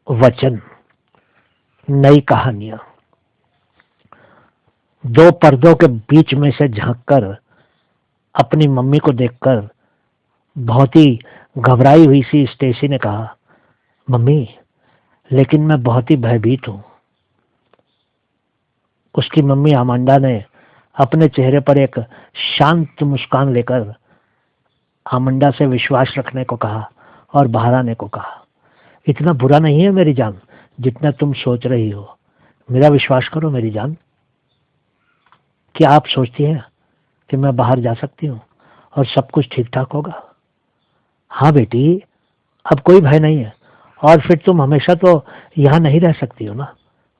वचन, नई कहानियां। दो पर्दों के बीच में से झांककर अपनी मम्मी को देखकर बहुत ही घबराई हुई सी स्टेसी ने कहा, मम्मी, लेकिन मैं बहुत ही भयभीत हूं। उसकी मम्मी आमांडा ने अपने चेहरे पर एक शांत मुस्कान लेकर आमांडा से विश्वास रखने को कहा और बाहर आने को कहा। इतना बुरा नहीं है मेरी जान जितना तुम सोच रही हो। मेरा विश्वास करो मेरी जान। क्या आप सोचती हैं कि मैं बाहर जा सकती हूँ और सब कुछ ठीक ठाक होगा? हाँ बेटी, अब कोई भय नहीं है। और फिर तुम हमेशा तो यहाँ नहीं रह सकती हो ना,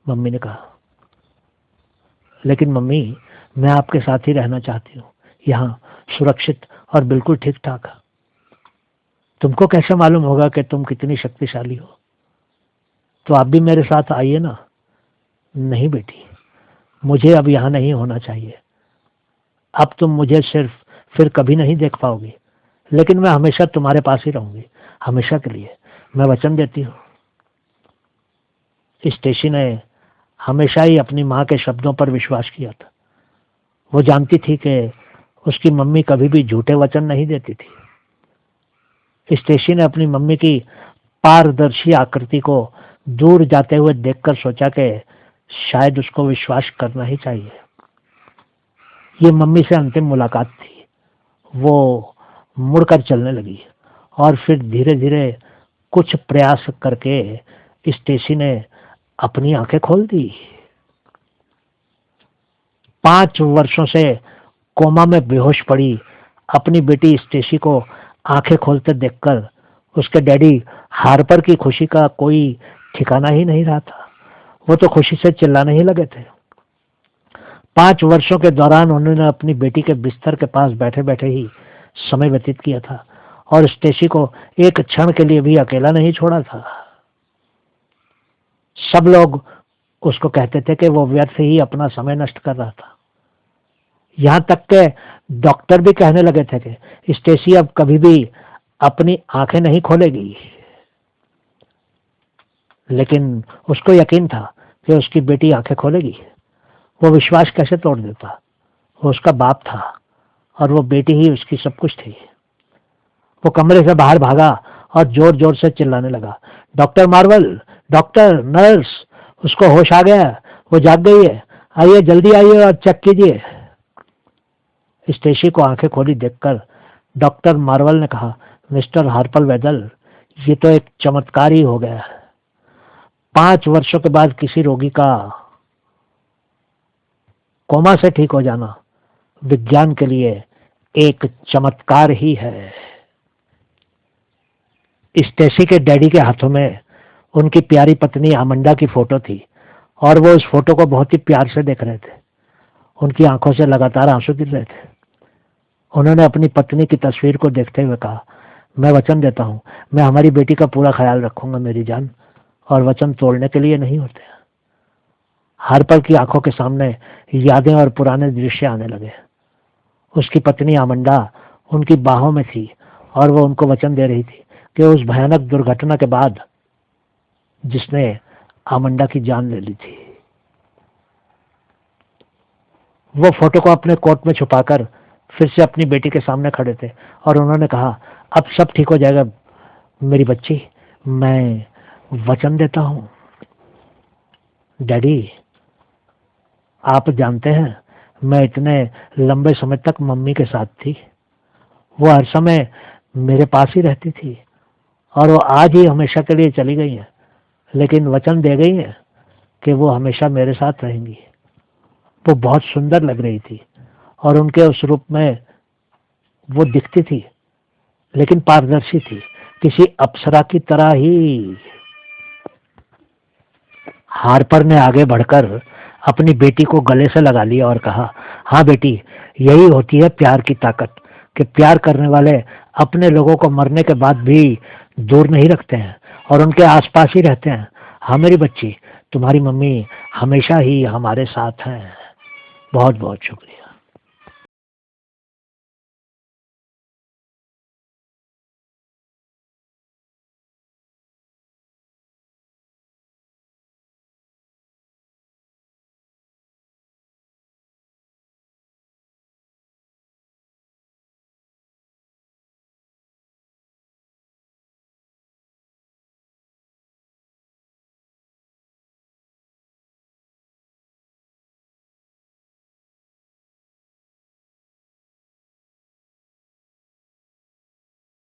मम्मी ने कहा। लेकिन मम्मी, मैं आपके साथ ही रहना चाहती हूँ, यहाँ सुरक्षित और बिल्कुल ठीक ठाक। तुमको कैसे मालूम होगा कि तुम कितनी शक्तिशाली हो? तो आप भी मेरे साथ आइए ना। नहीं बेटी, मुझे अब यहाँ नहीं होना चाहिए। अब तुम मुझे सिर्फ फिर कभी नहीं देख पाओगी, लेकिन मैं हमेशा तुम्हारे पास ही रहूंगी, हमेशा के लिए। मैं वचन देती हूँ। स्टेसी ने हमेशा ही अपनी माँ के शब्दों पर विश्वास किया था। वो जानती थी कि उसकी मम्मी कभी भी झूठे वचन नहीं देती थी। स्टेसी ने अपनी मम्मी की पारदर्शी आकृति को दूर जाते हुए देखकर सोचा कि शायद उसको विश्वास करना ही चाहिए। ये मम्मी से अंतिम मुलाकात थी। वो मुड़कर चलने लगी और फिर धीरे धीरे कुछ प्रयास करके स्टेसी ने अपनी आंखें खोल दी। 5 वर्षों से कोमा में बेहोश पड़ी अपनी बेटी स्टेसी को आंखें खोलते देखकर उसके डैडी हार्पर की खुशी का कोई ठिकाना ही नहीं रहा था। वो तो खुशी से चिल्लाने ही लगे थे। 5 वर्षों के दौरान उन्होंने अपनी बेटी के बिस्तर के पास बैठे बैठे ही समय व्यतीत किया था और स्टेसी को एक क्षण के लिए भी अकेला नहीं छोड़ा था। सब लोग उसको कहते थे कि वो व्यर्थ ही अपना समय नष्ट कर रहा था। यहाँ तक के डॉक्टर भी कहने लगे थे कि स्टेसी अब कभी भी अपनी आंखें नहीं खोलेगी। लेकिन उसको यकीन था कि उसकी बेटी आंखें खोलेगी। वो विश्वास कैसे तोड़ देता? वो उसका बाप था और वो बेटी ही उसकी सब कुछ थी। वो कमरे से बाहर भागा और जोर जोर से चिल्लाने लगा, डॉक्टर मार्वल, डॉक्टर, नर्स, उसको होश आ गया, वो जाग गई है, आइए जल्दी आइए और चेक कीजिए। स्टेसी को आंखें खोली देखकर डॉक्टर मार्वल ने कहा, मिस्टर हार्पर वेदल, ये तो एक चमत्कार ही हो गया। 5 वर्षों के बाद किसी रोगी का कोमा से ठीक हो जाना विज्ञान के लिए एक चमत्कार ही है। स्टेसी के डैडी के हाथों में उनकी प्यारी पत्नी आमंडा की फोटो थी और वो उस फोटो को बहुत ही प्यार से देख रहे थे। उनकी आंखों से लगातार आंसू गिर रहे थे। उन्होंने अपनी पत्नी की तस्वीर को देखते हुए कहा, मैं वचन देता हूँ, मैं हमारी बेटी का पूरा ख्याल रखूंगा मेरी जान, और वचन तोड़ने के लिए नहीं होते। हार्पर की आंखों के सामने यादें और पुराने दृश्य आने लगे। उसकी पत्नी आमंडा उनकी बाहों में थी और वो उनको वचन दे रही थी कि उस भयानक दुर्घटना के बाद जिसने आमंडा की जान ले ली थी, वो फोटो को अपने कोट में छुपाकर फिर से अपनी बेटी के सामने खड़े थे और उन्होंने कहा, अब सब ठीक हो जाएगा मेरी बच्ची, मैं वचन देता हूं। डैडी, आप जानते हैं मैं इतने लंबे समय तक मम्मी के साथ थी। वो हर समय मेरे पास ही रहती थी और वो आज ही हमेशा के लिए चली गई हैं, लेकिन वचन दे गई हैं कि वो हमेशा मेरे साथ रहेंगी। वो बहुत सुंदर लग रही थी और उनके उस रूप में वो दिखती थी, लेकिन पारदर्शी थी, किसी अप्सरा की तरह ही। हार्पर ने आगे बढ़कर अपनी बेटी को गले से लगा लिया और कहा, हाँ बेटी, यही होती है प्यार की ताकत, कि प्यार करने वाले अपने लोगों को मरने के बाद भी दूर नहीं रखते हैं और उनके आसपास ही रहते हैं। हाँ मेरी बच्ची, तुम्हारी मम्मी हमेशा ही हमारे साथ हैं। बहुत बहुत शुक्रिया।